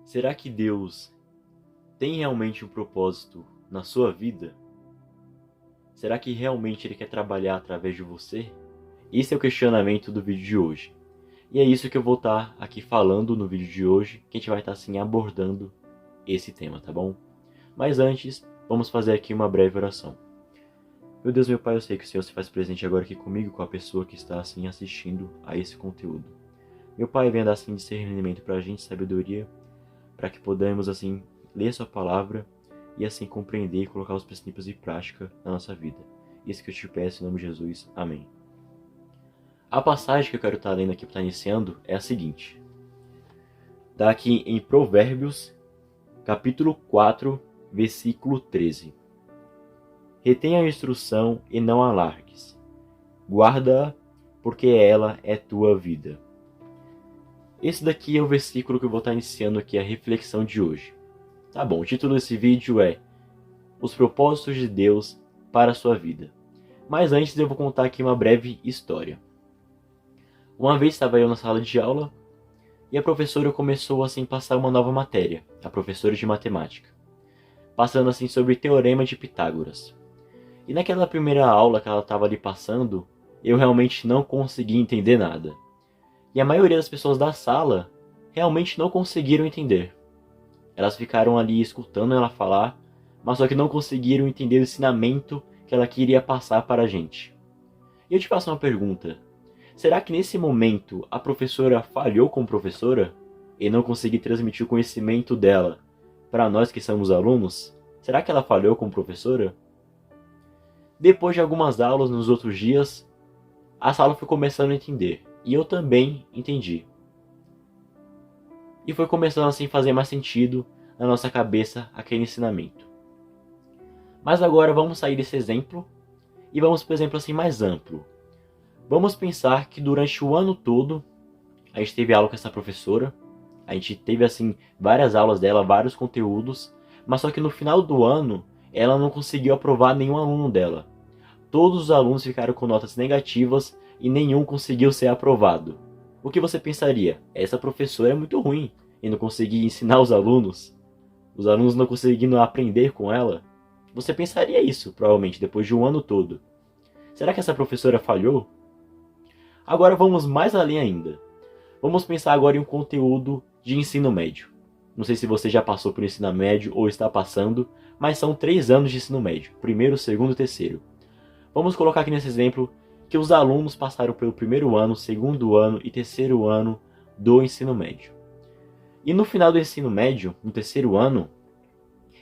Será que Deus tem realmente um propósito na sua vida? Será que realmente Ele quer trabalhar através de você? Esse é o questionamento do vídeo de hoje. E é isso que eu vou estar aqui falando no vídeo de hoje, que a gente vai estar assim abordando esse tema, tá bom? Mas antes, vamos fazer aqui uma breve oração. Meu Deus, meu Pai, eu sei que o Senhor se faz presente agora aqui comigo, com a pessoa que está assim assistindo a esse conteúdo. Meu Pai, venha dar assim discernimento pra gente, sabedoria, para que podamos assim ler sua palavra e assim compreender e colocar os princípios em prática na nossa vida. Isso que eu te peço em nome de Jesus. Amém. A passagem que eu quero estar lendo aqui para estar iniciando é a seguinte. Está aqui em Provérbios, capítulo 4, versículo 13. Retenha a instrução e não a largues. Guarda-a, porque ela é tua vida. Esse daqui é o versículo que eu vou estar iniciando aqui a reflexão de hoje. Tá bom, o título desse vídeo é Os propósitos de Deus para a sua vida. Mas antes eu vou contar aqui uma breve história. Uma vez estava eu na sala de aula e a professora começou assim a passar uma nova matéria, a professora de matemática, passando assim sobre o teorema de Pitágoras. E naquela primeira aula que ela estava ali passando, eu realmente não consegui entender nada. E a maioria das pessoas da sala realmente não conseguiram entender. Elas ficaram ali escutando ela falar, mas só que não conseguiram entender o ensinamento que ela queria passar para a gente. E eu te faço uma pergunta. Será que nesse momento a professora falhou como professora e não conseguiu transmitir o conhecimento dela para nós que somos alunos? Será que ela falhou como professora? Depois de algumas aulas nos outros dias, a sala foi começando a entender. E eu também entendi. E foi começando assim a fazer mais sentido na nossa cabeça aquele ensinamento. Mas agora vamos sair desse exemplo e vamos para um exemplo assim mais amplo. Vamos pensar que durante o ano todo a gente teve aula com essa professora, a gente teve assim várias aulas dela, vários conteúdos, mas só que no final do ano ela não conseguiu aprovar nenhum aluno dela. Todos os alunos ficaram com notas negativas e nenhum conseguiu ser aprovado. O que você pensaria? Essa professora é muito ruim e não conseguia ensinar os alunos não conseguindo aprender com ela? Você pensaria isso, provavelmente, depois de um ano todo. Será que essa professora falhou? Agora vamos mais além ainda. Vamos pensar agora em um conteúdo de ensino médio. Não sei se você já passou por ensino médio ou está passando, mas são 3 anos de ensino médio. Primeiro, segundo e terceiro. Vamos colocar aqui nesse exemplo que os alunos passaram pelo primeiro ano, segundo ano e terceiro ano do ensino médio. E no final do ensino médio, no terceiro ano,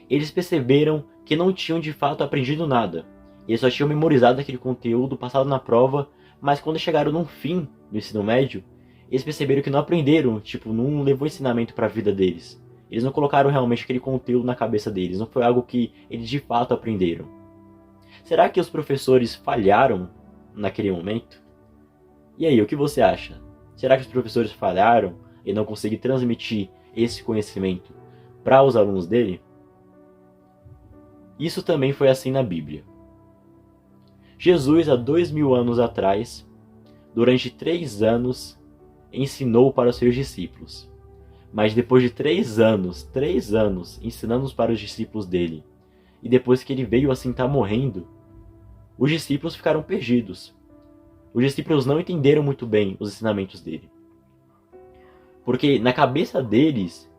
eles perceberam que não tinham de fato aprendido nada. Eles só tinham memorizado aquele conteúdo, passado na prova, mas quando chegaram no fim do ensino médio, eles perceberam que não aprenderam, não levou ensinamento para a vida deles. Eles não colocaram realmente aquele conteúdo na cabeça deles, não foi algo que eles de fato aprenderam. Será que os professores falharam naquele momento? E aí, o que você acha? Será que os professores falharam e não conseguiram transmitir esse conhecimento para os alunos dele? Isso também foi assim na Bíblia. Jesus, há 2000 anos atrás, durante 3 anos, ensinou para os seus discípulos. Mas depois de 3 anos ensinando para os discípulos dele, e depois que ele veio assim estar morrendo, os discípulos ficaram perdidos. Os discípulos não entenderam muito bem os ensinamentos dele. Porque na cabeça deles,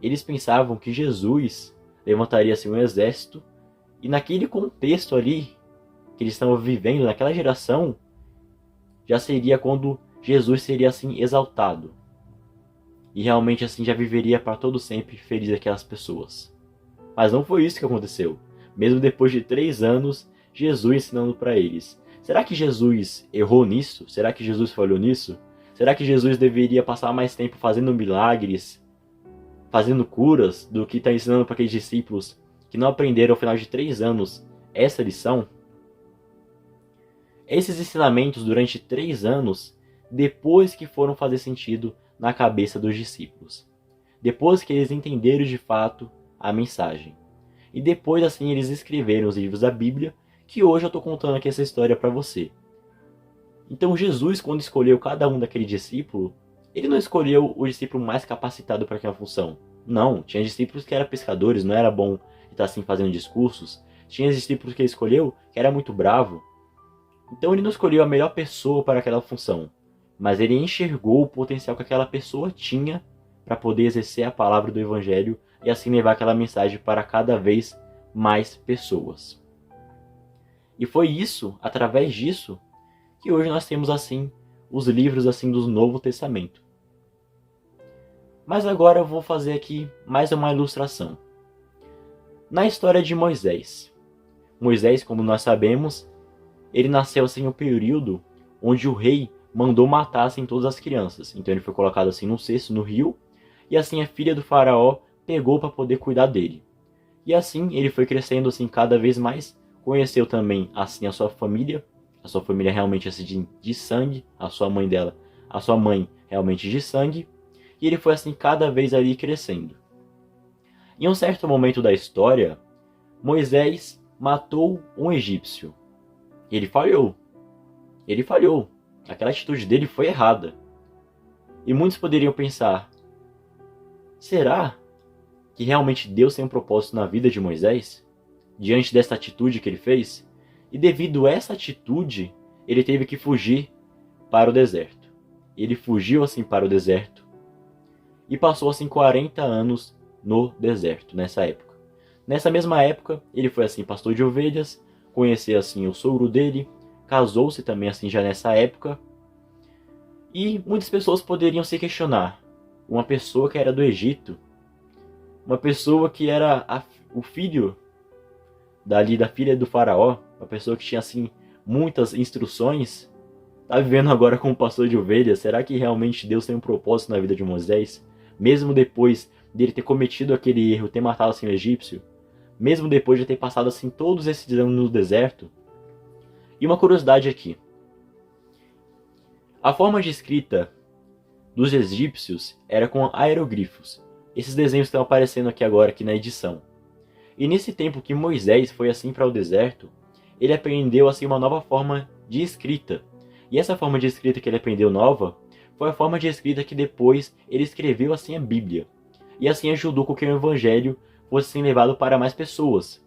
eles pensavam que Jesus levantaria assim um exército, e naquele contexto ali, que eles estavam vivendo, naquela geração, já seria quando Jesus seria assim exaltado. E realmente assim já viveria para todo sempre feliz aquelas pessoas. Mas não foi isso que aconteceu. Mesmo depois de 3 anos, Jesus ensinando para eles. Será que Jesus errou nisso? Será que Jesus falhou nisso? Será que Jesus deveria passar mais tempo fazendo milagres, fazendo curas, do que está ensinando para aqueles discípulos que não aprenderam ao final de 3 anos essa lição? Esses ensinamentos durante 3 anos, depois que foram fazer sentido na cabeça dos discípulos. Depois que eles entenderam de fato a mensagem. E depois assim eles escreveram os livros da Bíblia, que hoje eu estou contando aqui essa história para você. Então Jesus, quando escolheu cada um daquele discípulo, ele não escolheu o discípulo mais capacitado para aquela função. Não, tinha discípulos que eram pescadores, não era bom estar assim fazendo discursos. Tinha discípulos que ele escolheu que era muito bravo. Então ele não escolheu a melhor pessoa para aquela função, mas ele enxergou o potencial que aquela pessoa tinha para poder exercer a palavra do Evangelho e assim levar aquela mensagem para cada vez mais pessoas. E foi isso, através disso, que hoje nós temos assim os livros assim do Novo Testamento. Mas agora eu vou fazer aqui mais uma ilustração. Na história de Moisés. Moisés, como nós sabemos, ele nasceu assim no período onde o rei mandou matar assim todas as crianças. Então ele foi colocado assim num cesto no rio, e assim a filha do faraó pegou para poder cuidar dele. E assim ele foi crescendo assim cada vez mais, conheceu também assim a sua família realmente assim de sangue, a sua mãe realmente de sangue, e ele foi assim cada vez ali crescendo. Em um certo momento da história, Moisés matou um egípcio. Ele falhou. Aquela atitude dele foi errada. E muitos poderiam pensar, será que realmente Deus tem um propósito na vida de Moisés? Diante dessa atitude que ele fez? E devido a essa atitude, ele teve que fugir para o deserto. Ele fugiu assim para o deserto e passou assim 40 anos no deserto nessa época. Nessa mesma época, ele foi assim pastor de ovelhas, conheceu assim o sogro dele, casou-se também assim já nessa época. E muitas pessoas poderiam se questionar, uma pessoa que era do Egito, uma pessoa que era o filho da filha do faraó, uma pessoa que tinha assim muitas instruções, está vivendo agora como pastor de ovelhas. Será que realmente Deus tem um propósito na vida de Moisés? Mesmo depois dele ter cometido aquele erro, ter matado assim o egípcio, mesmo depois de ter passado assim todos esses anos no deserto. E uma curiosidade aqui. A forma de escrita dos egípcios era com aeroglifos. Esses desenhos estão aparecendo aqui na edição. E nesse tempo que Moisés foi assim para o deserto, ele aprendeu assim uma nova forma de escrita. E essa forma de escrita que ele aprendeu nova foi a forma de escrita que depois ele escreveu assim a Bíblia. E assim ajudou com que o Evangelho fosse assim levado para mais pessoas.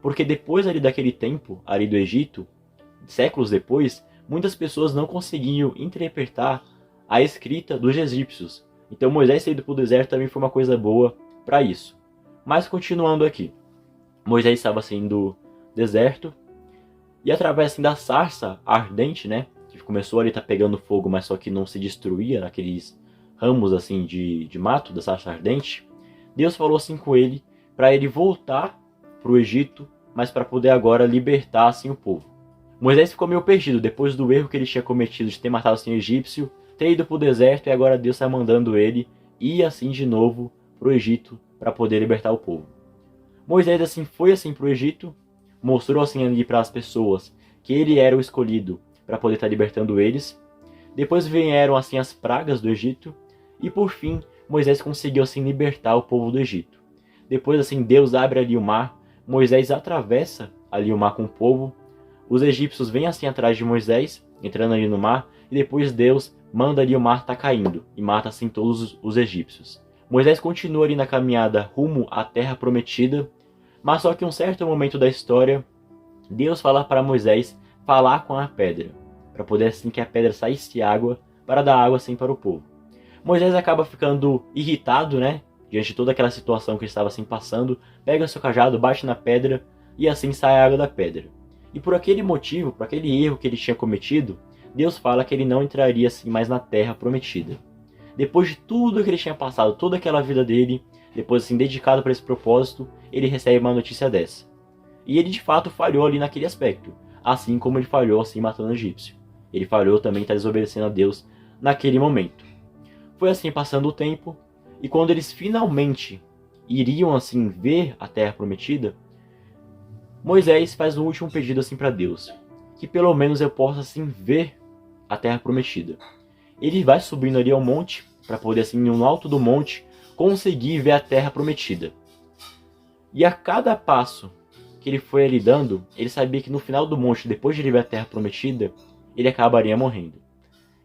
Porque depois ali daquele tempo, ali do Egito, séculos depois, muitas pessoas não conseguiam interpretar a escrita dos egípcios. Então Moisés ter ido para o deserto também foi uma coisa boa para isso. Mas continuando aqui. Moisés estava assim do deserto e através assim, da sarça ardente, né, que começou ali a pegando fogo, mas só que não se destruía naqueles ramos assim de mato da sarça ardente, Deus falou assim com ele para ele voltar para o Egito, mas para poder agora libertar assim o povo. Moisés ficou meio perdido depois do erro que ele tinha cometido de ter matado assim o egípcio, ter ido para o deserto, e agora Deus está mandando ele ir assim de novo para o Egito para poder libertar o povo. Moisés assim foi assim para o Egito, mostrou assim ali para as pessoas que ele era o escolhido para poder estar libertando eles. Depois vieram assim as pragas do Egito e por fim Moisés conseguiu assim libertar o povo do Egito. Depois assim Deus abre ali o mar, Moisés atravessa ali o mar com o povo. Os egípcios vêm assim atrás de Moisés, entrando ali no mar, e depois Deus manda ali o mar estar caindo e mata assim todos os egípcios. Moisés continua ali na caminhada rumo à terra prometida, mas só que em um certo momento da história, Deus fala para Moisés falar com a pedra, para poder assim que a pedra saísse água, para dar água assim para o povo. Moisés acaba ficando irritado, né, diante de toda aquela situação que estava assim passando, pega seu cajado, bate na pedra e assim sai a água da pedra. E por aquele motivo, por aquele erro que ele tinha cometido, Deus fala que ele não entraria assim mais na terra prometida. Depois de tudo que ele tinha passado, toda aquela vida dele, depois assim dedicado para esse propósito, ele recebe uma notícia dessa. E ele de fato falhou ali naquele aspecto, assim como ele falhou assim matando o egípcio. Ele falhou também estar desobedecendo a Deus naquele momento. Foi assim passando o tempo, e quando eles finalmente iriam assim ver a terra prometida, Moisés faz um último pedido assim para Deus, que pelo menos eu possa assim ver a terra prometida. Ele vai subindo ali ao monte, para poder assim, no alto do monte, conseguir ver a terra prometida. E a cada passo que ele foi ali dando, ele sabia que no final do monte, depois de ele ver a terra prometida, ele acabaria morrendo.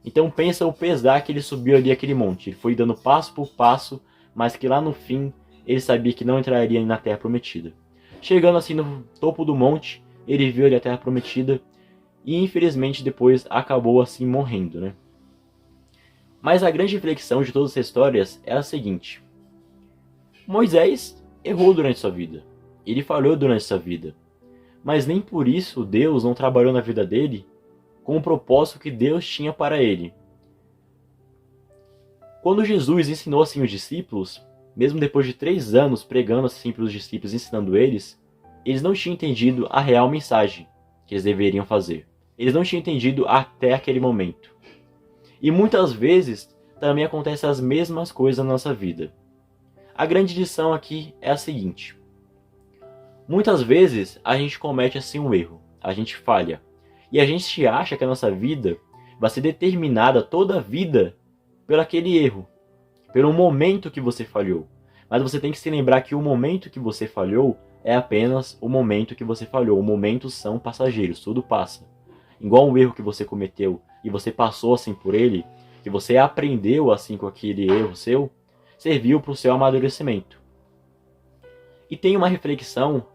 Então pensa o pesar que ele subiu ali aquele monte. Ele foi dando passo por passo mas que lá no fim ele sabia que não entraria na Terra Prometida. Chegando assim no topo do monte, ele viu ali a Terra Prometida e infelizmente depois acabou assim morrendo, né? Mas a grande reflexão de todas essas histórias é a seguinte: Moisés errou durante sua vida, ele falhou durante sua vida, mas nem por isso Deus não trabalhou na vida dele com o propósito que Deus tinha para ele. Quando Jesus ensinou assim os discípulos, mesmo depois de 3 anos pregando assim para os discípulos, ensinando eles não tinham entendido a real mensagem que eles deveriam fazer. Eles não tinham entendido até aquele momento. E muitas vezes também acontecem as mesmas coisas na nossa vida. A grande lição aqui é a seguinte: muitas vezes a gente comete assim um erro, a gente falha, e a gente acha que a nossa vida vai ser determinada toda a vida por aquele erro, pelo momento que você falhou. Mas você tem que se lembrar que o momento que você falhou é apenas o momento que você falhou. Os momentos são passageiros, tudo passa. Igual um erro que você cometeu e você passou assim por ele, que você aprendeu assim com aquele erro seu, serviu para o seu amadurecimento. E tem uma reflexão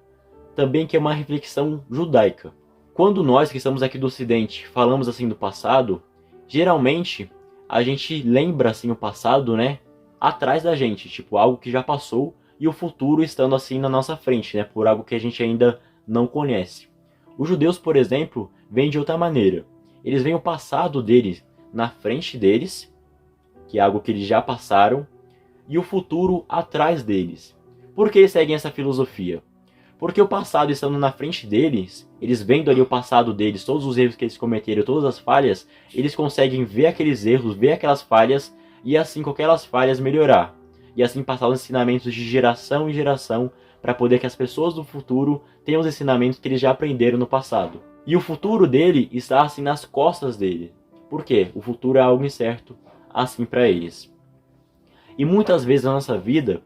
também que é uma reflexão judaica. Quando nós que estamos aqui do Ocidente falamos assim do passado, geralmente a gente lembra assim o passado, né, atrás da gente, tipo algo que já passou e o futuro estando assim na nossa frente, né, por algo que a gente ainda não conhece. Os judeus, por exemplo, veem de outra maneira. Eles veem o passado deles na frente deles, que é algo que eles já passaram, e o futuro atrás deles. Por que eles seguem essa filosofia? Porque o passado estando na frente deles, eles vendo ali o passado deles, todos os erros que eles cometeram, todas as falhas, eles conseguem ver aqueles erros, ver aquelas falhas, e assim com aquelas falhas melhorar. E assim passar os ensinamentos de geração em geração, para poder que as pessoas do futuro tenham os ensinamentos que eles já aprenderam no passado. E o futuro dele está assim nas costas dele. Por quê? O futuro é algo incerto, assim para eles. E muitas vezes na nossa vida,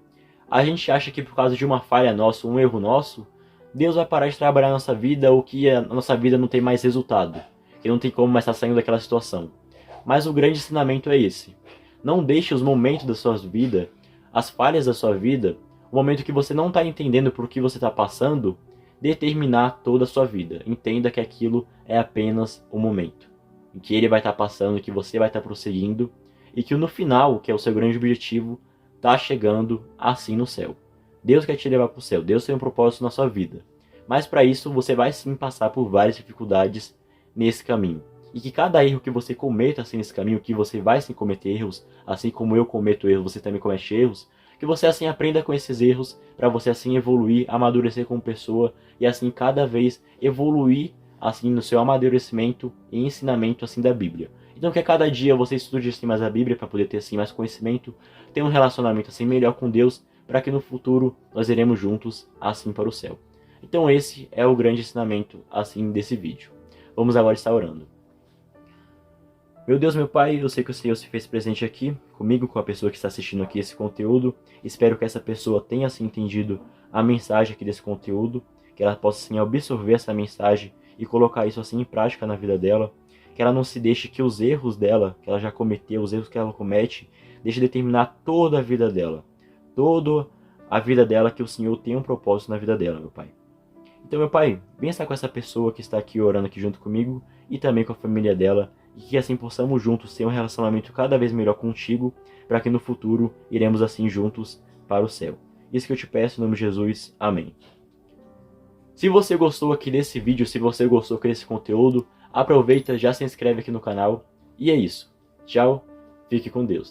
a gente acha que por causa de uma falha nossa, um erro nosso, Deus vai parar de trabalhar na nossa vida ou que a nossa vida não tem mais resultado, que não tem como mais estar saindo daquela situação. Mas o grande ensinamento é esse: não deixe os momentos da sua vida, as falhas da sua vida, o momento que você não está entendendo por que você está passando, determinar toda a sua vida. Entenda que aquilo é apenas um momento, em que ele vai estar passando, que você vai estar prosseguindo, e que no final, que é o seu grande objetivo, está chegando assim no céu. Deus quer te levar para o céu, Deus tem um propósito na sua vida. Mas para isso você vai sim passar por várias dificuldades nesse caminho. E que cada erro que você cometa assim nesse caminho, que você vai sim cometer erros, assim como eu cometo erros, você também comete erros, que você assim aprenda com esses erros, para você assim evoluir, amadurecer como pessoa, e assim cada vez evoluir assim no seu amadurecimento e ensinamento assim da Bíblia. Então que a cada dia você estude assim mais a Bíblia para poder ter assim mais conhecimento, ter um relacionamento assim melhor com Deus, para que no futuro nós iremos juntos assim para o céu. Então esse é o grande ensinamento assim desse vídeo. Vamos agora estar orando. Meu Deus, meu Pai, eu sei que o Senhor se fez presente aqui, comigo, com a pessoa que está assistindo aqui esse conteúdo. Espero que essa pessoa tenha assim entendido a mensagem aqui desse conteúdo, que ela possa assim absorver essa mensagem e colocar isso assim em prática na vida dela. Que ela não se deixe que os erros dela, que ela já cometeu, os erros que ela comete, deixe determinar toda a vida dela. Toda a vida dela, que o Senhor tem um propósito na vida dela, meu Pai. Então, meu Pai, vem estar com essa pessoa que está aqui orando aqui junto comigo e também com a família dela, e que assim possamos juntos ter um relacionamento cada vez melhor contigo, para que no futuro iremos assim juntos para o céu. Isso que eu te peço em nome de Jesus. Amém. Se você gostou aqui desse vídeo, se você gostou aqui desse conteúdo, aproveita, já se inscreve aqui no canal. E é isso. Tchau, fique com Deus.